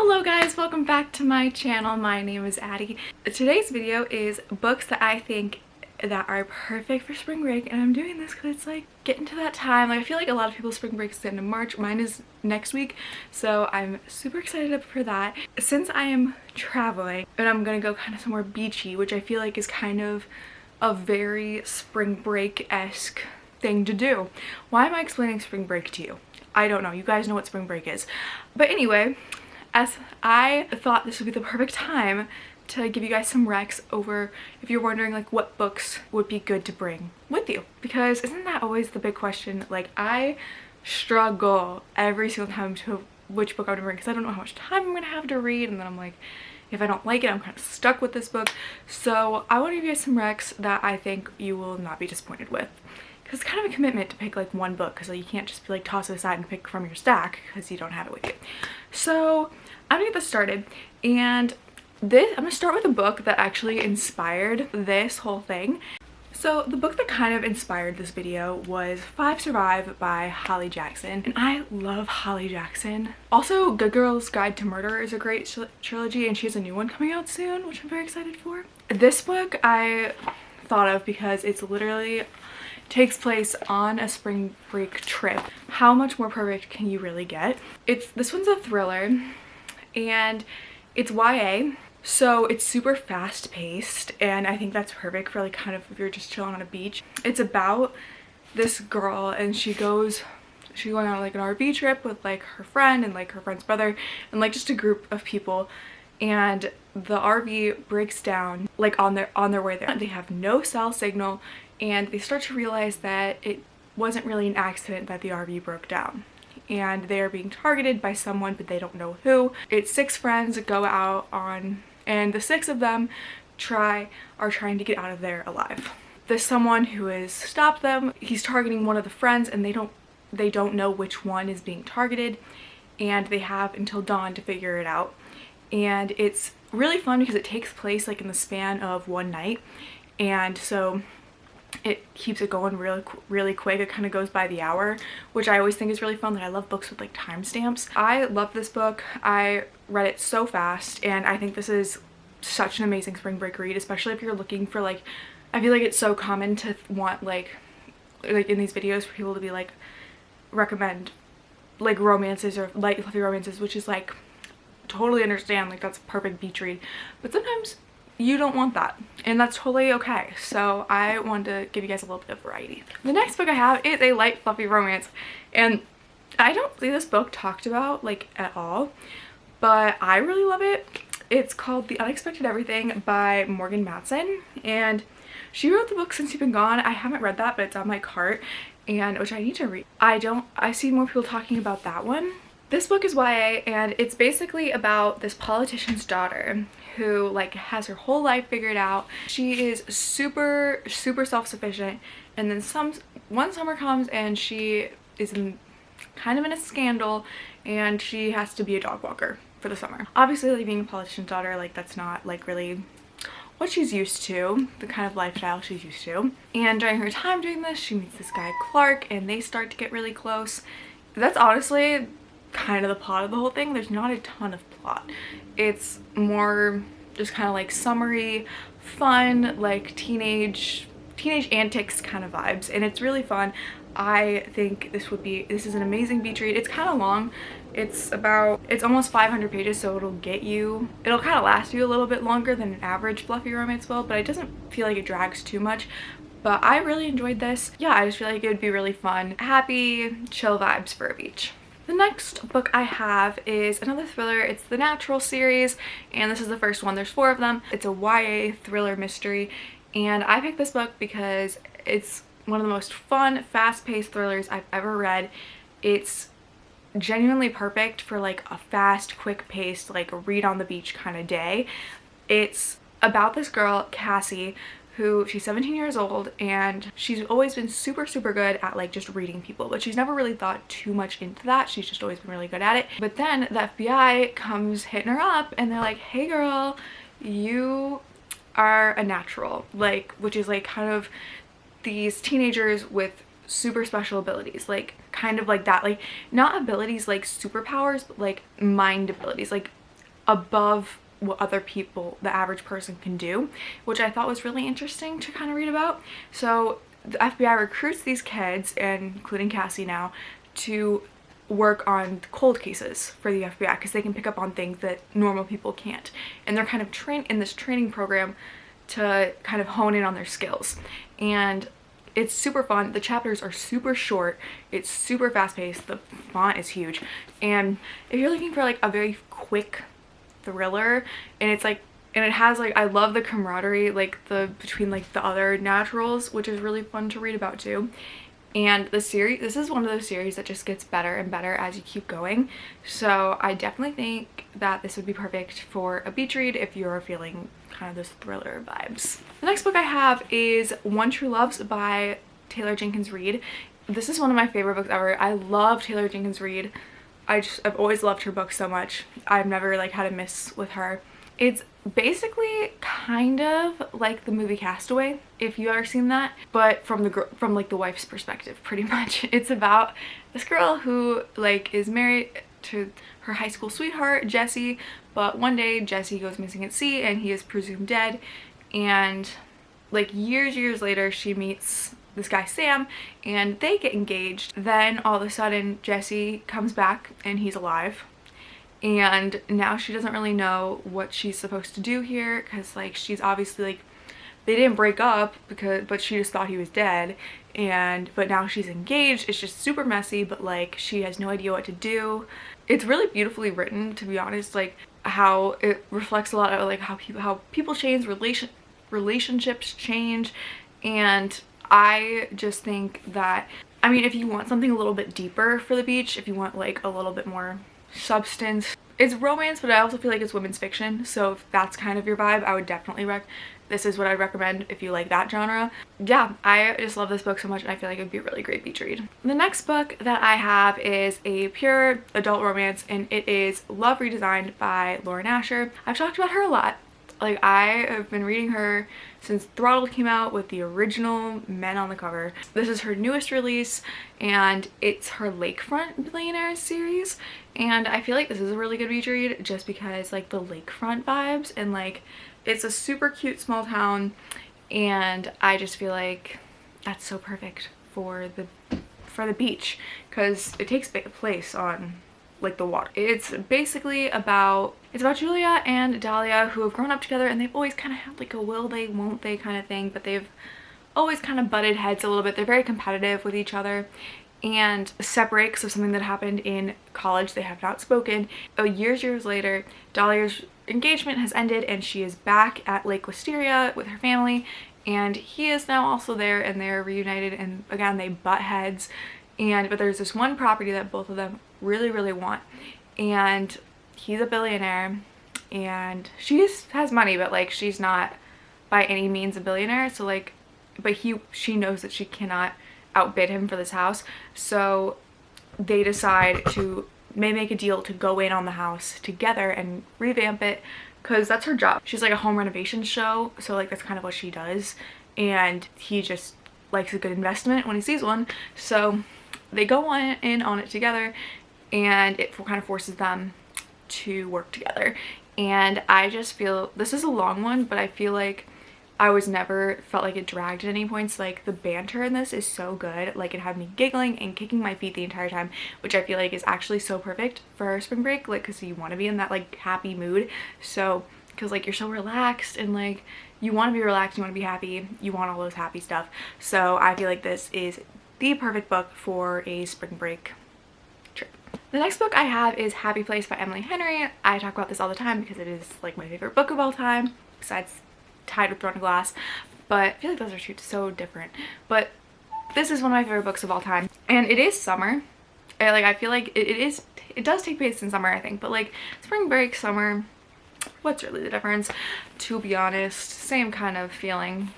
Hello guys, welcome back to my channel. My name is Addie. Today's video is books that I think that are perfect for spring break, and I'm doing this because it's like getting to that time. Like, I feel like a lot of people's spring break is the end of March. Mine is next week, so I'm super excited for that. Since I am traveling and I'm gonna go kind of somewhere beachy, which I feel like is kind of a very spring break-esque thing to do. Why am I explaining spring break to you? I don't know. You guys know what spring break is. But anyway, as I thought this would be the perfect time to give you guys some recs over if you're wondering like what books would be good to bring with you, because isn't that always the big question? Like, I struggle every single time to which book I would bring because I don't know how much time I'm gonna have to read, and then I'm like, if I don't like it, I'm kind of stuck with this book. So I want to give you guys some recs that I think you will not be disappointed with, because it's kind of a commitment to pick like one book, because like, you can't just be like toss it aside and pick from your stack because you don't have it with you. So I'm gonna get this started, and I'm gonna start with a book that actually inspired this whole thing. So the book that kind of inspired this video was Five Survive by Holly Jackson, and I love Holly Jackson. Also, Good Girl's Guide to Murder is a great trilogy, and she has a new one coming out soon, which I'm very excited for. This book I thought of because it's literally takes place on a spring break trip. How much more perfect can you really get? This one's a thriller, and it's YA. So it's super fast paced, and I think that's perfect for like kind of if you're just chilling on a beach. It's about this girl, and she's going on like an RV trip with like her friend and like her friend's brother and like just a group of people, and the RV breaks down like on their way there. They have no cell signal, and they start to realize that it wasn't really an accident that the RV broke down, and they are being targeted by someone, but they don't know who. It's 6 friends that go out on, and the 6 of them are trying to get out of there alive. There's someone who has stopped them. He's targeting one of the friends, and they don't know which one is being targeted, and they have until dawn to figure it out. And it's really fun because it takes place like in the span of one night, and so it keeps it going really quick. It kind of goes by the hour, which I always think is really fun. Like, I love books with like timestamps. I love this book. I read it so fast, and I think this is such an amazing spring break read, especially if you're looking for like, I feel like it's so common to want like in these videos for people to be like recommend like romances or light fluffy romances, which is like totally understand, like that's a perfect beach read, but sometimes you don't want that, and that's totally okay. So I wanted to give you guys a little bit of variety. The next book I have is a light fluffy romance, and I don't see this book talked about like at all, but I really love it. It's called The Unexpected Everything by Morgan Matson, and she wrote the book Since You've Been Gone. I haven't read that, but it's on my cart, and which I need to read. I see more people talking about that one. This book is YA, and it's basically about this politician's daughter who like has her whole life figured out. She is super self-sufficient, and then one summer comes and she is kind of in a scandal, and she has to be a dog walker for the summer. Obviously, like, being a politician's daughter, like that's not like really what she's used to, the kind of lifestyle she's used to. And during her time doing this, she meets this guy Clark, and they start to get really close. That's honestly kind of the plot of the whole thing. There's not a ton of plot. It's more just kind of like summery, fun, like teenage antics kind of vibes, and it's really fun. I think this is an amazing beach read. It's kind of long. It's almost 500 pages, so it'll kind of last you a little bit longer than an average fluffy romance will, but it doesn't feel like it drags too much. But I really enjoyed this. Yeah, I just feel like it would be really fun, happy, chill vibes for a beach. The next book I have is another thriller. It's the Natural series, and this is the first one. There's 4 of them. It's a YA thriller mystery, and I picked this book because it's one of the most fun, fast-paced thrillers I've ever read. It's genuinely perfect for like a fast, quick-paced, like read on the beach kind of day. It's about this girl, Cassie, she's 17 years old, and she's always been super good at like just reading people, but she's never really thought too much into that. She's just always been really good at it. But then the FBI comes hitting her up, and they're like, hey girl, you are a natural, like, which is like kind of these teenagers with super special abilities, like kind of like that, like not abilities like superpowers, but like mind abilities. Like above what other people, the average person, can do, which I thought was really interesting to kind of read about. So the FBI recruits these kids, and including Cassie now, to work on cold cases for the FBI because they can pick up on things that normal people can't. And they're kind of trained in this training program to kind of hone in on their skills. And it's super fun. The chapters are super short. It's super fast paced. The font is huge. And if you're looking for like a very quick thriller, and it's like, and it has like, I love the camaraderie like between like the other naturals, which is really fun to read about too. And the series, this is one of those series that just gets better and better as you keep going. So I definitely think that this would be perfect for a beach read if you're feeling kind of those thriller vibes. The next book I have is One True Loves by Taylor Jenkins Reid. This is one of my favorite books ever. I love Taylor Jenkins Reid. I've always loved her books so much. I've never like had a miss with her. It's basically kind of like the movie Castaway, if you've ever seen that, but from like the wife's perspective, pretty much. It's about this girl who like is married to her high school sweetheart Jesse, but one day Jesse goes missing at sea and he is presumed dead, and like years later she meets this guy Sam and they get engaged. Then all of a sudden Jesse comes back and he's alive, and now she doesn't really know what she's supposed to do here because like she's obviously like, they didn't break up but she just thought he was dead, but now she's engaged. It's just super messy, but like she has no idea what to do. It's really beautifully written, to be honest, like how it reflects a lot of like how people change, relationships change. And I just think that, I mean, if you want something a little bit deeper for the beach, if you want like a little bit more substance, it's romance, but I also feel like it's women's fiction, so if that's kind of your vibe, I would definitely this is what I'd recommend if you like that genre. Yeah, I just love this book so much and I feel like it would be a really great beach read. The next book that I have is a pure adult romance, and it is Love Redesigned by Lauren Asher. I've talked about her a lot. Like, I have been reading her since Throttled came out with the original men on the cover. This is her newest release, and it's her Lakefront Billionaires series. And I feel like this is a really good beach read just because like the lakefront vibes, and like it's a super cute small town, and I just feel like that's so perfect for the beach because it takes place on like the water. It's basically about Julia and Dahlia, who have grown up together, and they've always kind of had like a will they won't they kind of thing, but they've always kind of butted heads a little bit. They're very competitive with each other and separate because of something that happened in college. They have not spoken. Years later, Dahlia's engagement has ended and she is back at Lake Wisteria with her family, and he is now also there, and they're reunited, and again they butt heads. But there's this one property that both of them really want, and he's a billionaire and she just has money, but like she's not by any means a billionaire, so like, but she knows that she cannot outbid him for this house, so they decide to make a deal to go in on the house together and revamp it, because that's her job. She's like a home renovation show, so like that's kind of what she does, and he just likes a good investment when he sees one, so they go in on it together, and it kind of forces them to work together. And I just feel, this is a long one, but I feel like I never felt like it dragged at any points. Like the banter in this is so good. Like it had me giggling and kicking my feet the entire time, which I feel like is actually so perfect for spring break, like because you want to be in that like happy mood. So because like you're so relaxed, and like you want to be relaxed, you want to be happy, you want all those happy stuff. So I feel like this is the perfect book for a spring break trip. The next book I have is Happy Place by Emily Henry. I talk about this all the time because it is like my favorite book of all time, besides tied with Throne of Glass, but I feel like those are two so different. But this is one of my favorite books of all time, and it is summer. Like I feel like it does take place in summer, I think, but like spring break, summer, what's really the difference? To be honest, same kind of feeling,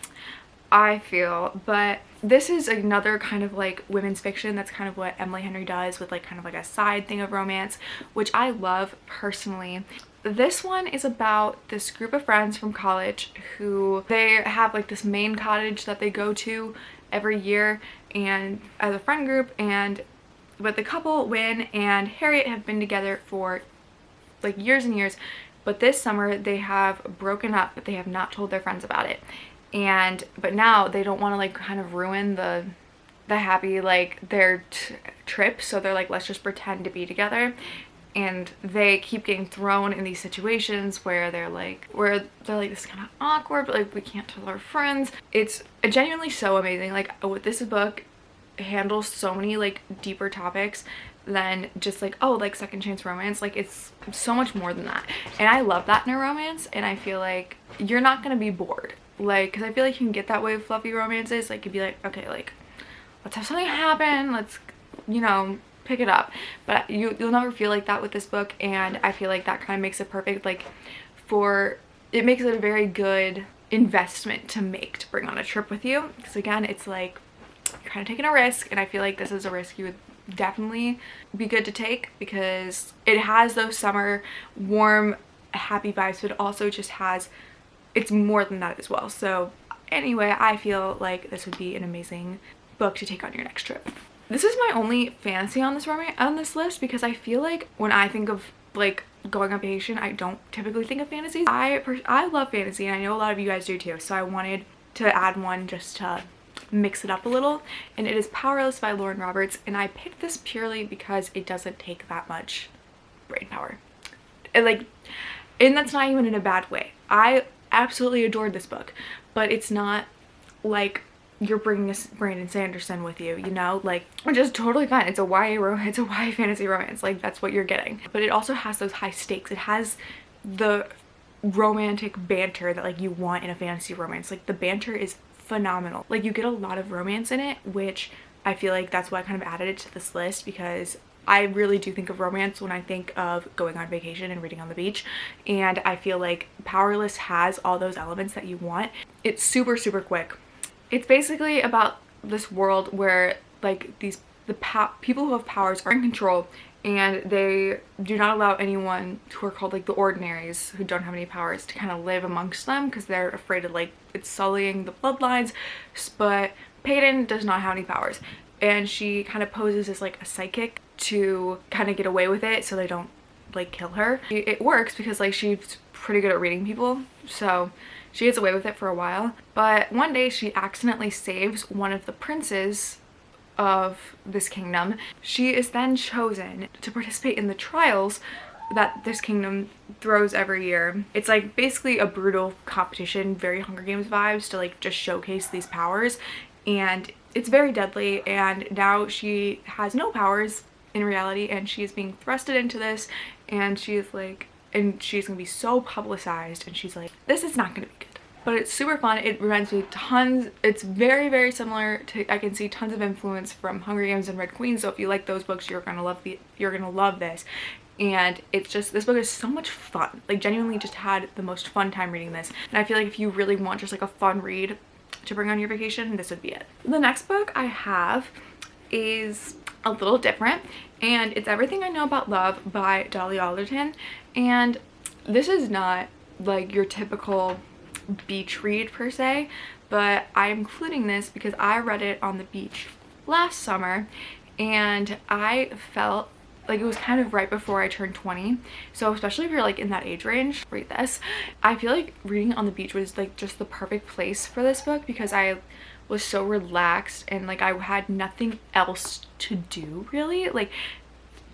I feel. But this is another kind of like women's fiction. That's kind of what Emily Henry does, with like kind of like a side thing of romance, which I love personally. This one is about this group of friends from college who they have like this main cottage that they go to every year, and as a friend group, but the couple, Wynn and Harriet, have been together for like years and years, but this summer they have broken up, but they have not told their friends about it. But now they don't want to like kind of ruin the happy like their trip, so they're like, let's just pretend to be together. And they keep getting thrown in these situations where they're like this is kind of awkward, but like we can't tell our friends. It's genuinely so amazing. Like this book handles so many like deeper topics than just like, oh, like second chance romance. Like it's so much more than that, and I love that in a romance. And I feel like you're not gonna be bored, like, because I feel like you can get that way with fluffy romances. Like you'd be like, okay, like let's have something happen, let's, you know, pick it up. But you'll never feel like that with this book, and I feel like that kind of makes it perfect. Like it makes it a very good investment to make to bring on a trip with you, because again, it's like you're kind of taking a risk, and I feel like this is a risk you would definitely be good to take, because it has those summer warm happy vibes, but it also just has, it's more than that as well. So anyway, I feel like this would be an amazing book to take on your next trip. This is my only fantasy on this list, because I feel like when I think of like going on vacation, I don't typically think of fantasies. I love fantasy, and I know a lot of you guys do too, so I wanted to add one just to mix it up a little, and it is Powerless by Lauren Roberts. And I picked this purely because it doesn't take that much brain power, and that's not even in a bad way. I absolutely adored this book, but it's not like you're bringing a Brandon Sanderson with you, you know, like, which is totally fine. It's a YA fantasy romance, like that's what you're getting. But it also has those high stakes. It has the romantic banter that like you want in a fantasy romance. Like the banter is phenomenal. Like you get a lot of romance in it, which I feel like that's why I kind of added it to this list, because I really do think of romance when I think of going on vacation and reading on the beach, and I feel like Powerless has all those elements that you want. It's super, super quick. It's basically about this world where like people who have powers are in control, and they do not allow anyone who are called like the ordinaries, who don't have any powers, to kind of live amongst them, because they're afraid of like it's sullying the bloodlines. But Peyton does not have any powers, and she kind of poses as like a psychic to kind of get away with it so they don't like kill her. It works because like she's pretty good at reading people, so she gets away with it for a while. But one day she accidentally saves one of the princes of this kingdom. She is then chosen to participate in the trials that this kingdom throws every year. It's like basically a brutal competition, very Hunger Games vibes, to like just showcase these powers, and it's very deadly. And now she has no powers in reality, and she is being thrusted into this, and she's gonna be so publicized, and she's like, this is not gonna be good. But it's super fun. It reminds me tons, it's very, very similar to, I can see tons of influence from Hunger Games and Red Queen. So if you like those books, you're gonna love this. And it's just, this book is so much fun. Like genuinely just had the most fun time reading this. And I feel like if you really want just like a fun read to bring on your vacation, this would be it. The next book I have is a little different, and it's Everything I Know About Love by Dolly Alderton. And this is not like your typical beach read per se, but I'm including this because I read it on the beach last summer, and I felt like it was kind of right before I turned 20. So especially if you're like in that age range, read this. I feel like reading on the beach was like just the perfect place for this book, because I was so relaxed and like I had nothing else to do really. Like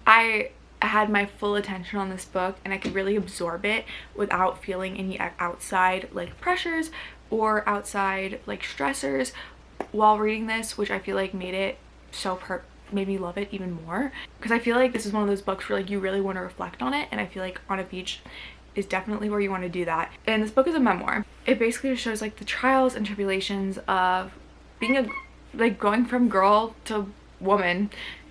I had my full attention on this book, and I could really absorb it without feeling any outside like pressures or outside like stressors while reading this, which I feel like made it so made me love it even more, because I feel like this is one of those books where like you really want to reflect on it, and I feel like on a beach is definitely where you want to do that. And this book is a memoir. It basically just shows like the trials and tribulations of being going from girl to woman,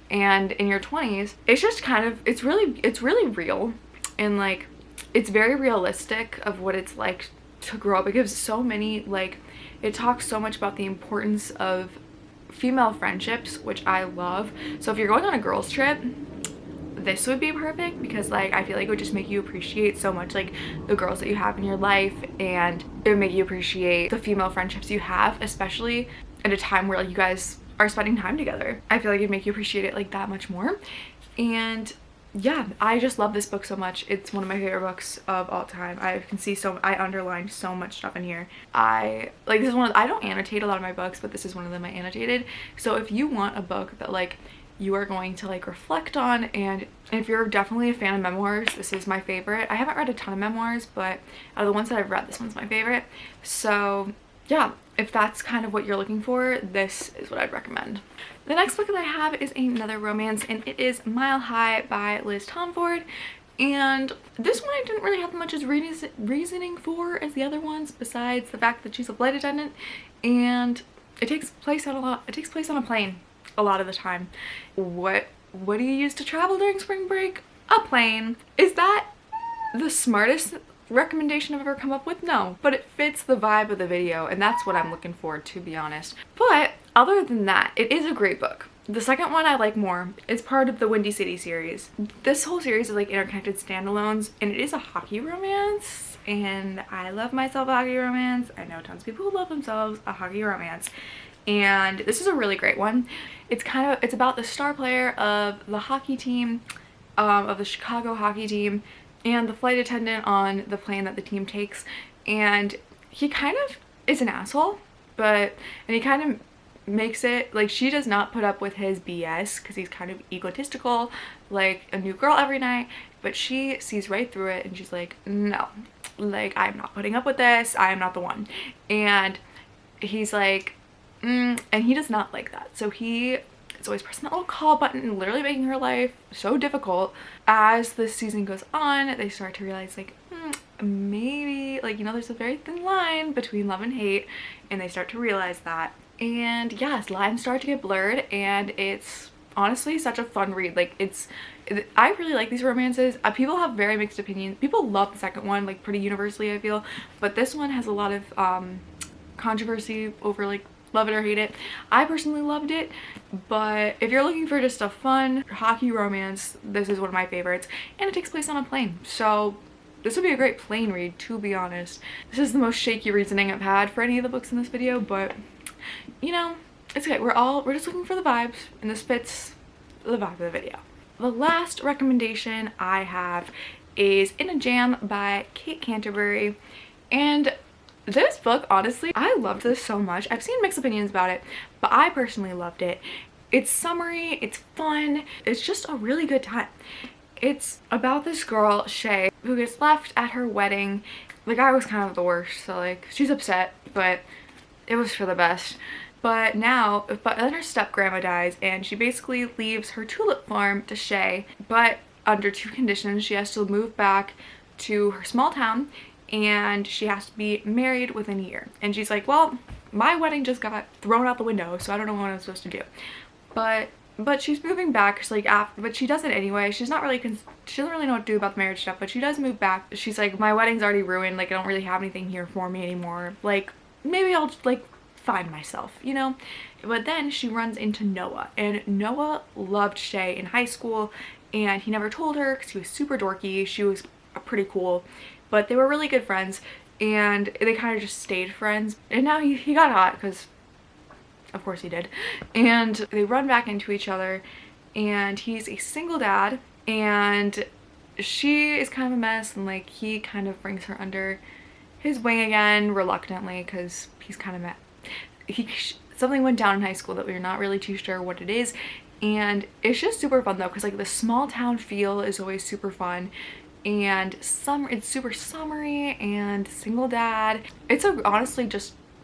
and in your 20s. It's just kind of, it's really real, and like it's very realistic of what it's like to grow up. It gives so many, like, it talks so much about the importance of female friendships, which I love. So if you're going on a girls trip, this would be perfect, because like I feel like it would just make you appreciate so much like the girls that you have in your life, and it would make you appreciate the female friendships you have, especially at a time where like you guys are spending time together. I feel like it'd make you appreciate it like that much more. And yeah, I just love this book so much. It's one of my favorite books of all time. I can see I underlined so much stuff in here. This is one of, I don't annotate a lot of my books, but this is one of them I annotated. So if you want a book that like you are going to like reflect on, and if you're definitely a fan of memoirs, this is my favorite. I haven't read a ton of memoirs, but out of the ones that I've read, this one's my favorite. So yeah, if that's kind of what you're looking for, this is what I'd recommend. The next book that I have is another romance, and it is Mile High by Liz Tomforde. And this one I didn't really have much as reasoning for as the other ones, besides the fact that she's a flight attendant, and it takes place on a plane a lot of the time. What do you use to travel during spring break? A plane. Is that the smartest recommendation I've ever come up with? No, but it fits the vibe of the video, and that's what I'm looking for, to be honest. But other than that, it is a great book. The second one I like more. It's part of the Windy City series. This whole series is like interconnected standalones, and it is a hockey romance, and I love myself a hockey romance. I know tons of people who love themselves a hockey romance, and this is a really great one. It's about the star player of the hockey team, of the Chicago hockey team, and the flight attendant on the plane that the team takes, and he kind of is an asshole, and he kind of makes it like she does not put up with his BS because he's kind of egotistical, like a new girl every night, but she sees right through it, and she's like, no, like, I'm not putting up with this, I am not the one. And he's like, and he does not like that, so he is always pressing that little call button and literally making her life so difficult. As the season goes on, they start to realize like, maybe, like, you know, there's a very thin line between love and hate, and they start to realize that. And yes, lines start to get blurred, and it's honestly such a fun read. Like, I really like these romances. People have very mixed opinions. People love the second one, like, pretty universally, I feel, but this one has a lot of controversy over like love it or hate it. I personally loved it, but if you're looking for just a fun hockey romance, this is one of my favorites, and it takes place on a plane, so this would be a great plane read, to be honest. This is the most shaky reasoning I've had for any of the books in this video, but you know, it's okay. We're just looking for the vibes, and this fits the vibe of the video. The last recommendation I have is In a Jam by Kate Canterbury, and this book, honestly, I loved this so much. I've seen mixed opinions about it, but I personally loved it. It's summery, it's fun, it's just a really good time. It's about this girl, Shay, who gets left at her wedding. The guy was kind of the worst, so like, she's upset, but it was for the best. But then her step grandma dies, and she basically leaves her tulip farm to Shay, but under two conditions. She has to move back to her small town, and she has to be married within a year. And she's like, well, my wedding just got thrown out the window, so I don't know what I'm supposed to do. But she's moving back, so like, but she does it anyway. She doesn't really know what to do about the marriage stuff, but she does move back. She's like, my wedding's already ruined, like, I don't really have anything here for me anymore. Like, maybe I'll just like find myself, you know? But then she runs into Noah, and Noah loved Shay in high school, and he never told her because he was super dorky. She was pretty cool, but they were really good friends, and they kind of just stayed friends. And now he got hot, because of course he did, and they run back into each other, and he's a single dad, and she is kind of a mess, and like, he kind of brings her under his wing again reluctantly, because he's kind of mad. Something went down in high school that we're not really too sure what it is, and it's just super fun though, because like the small town feel is always super fun, and it's super summery, and single dad. It's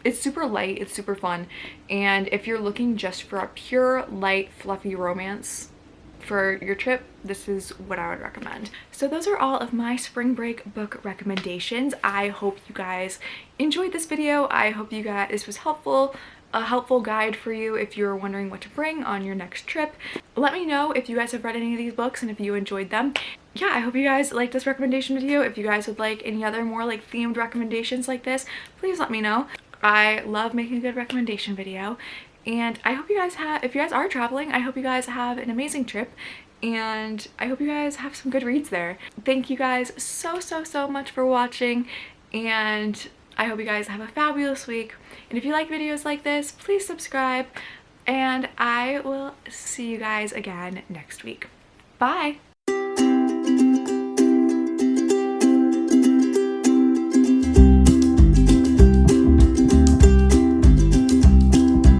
it's super light, it's super fun, and if you're looking just for a pure light fluffy romance for your trip, this is what I would recommend. So those are all of my spring break book recommendations. I hope you guys enjoyed this video. I hope this was helpful, a helpful guide for you if you're wondering what to bring on your next trip. Let me know if you guys have read any of these books and if you enjoyed them. Yeah, I hope you guys liked this recommendation video. If you guys would like any other more like themed recommendations like this, please let me know. I love making a good recommendation video. And I hope you guys if you guys are traveling, I hope you guys have an amazing trip, and I hope you guys have some good reads there. Thank you guys so much for watching, and I hope you guys have a fabulous week. And if you like videos like this, please subscribe, and I will see you guys again next week. Bye!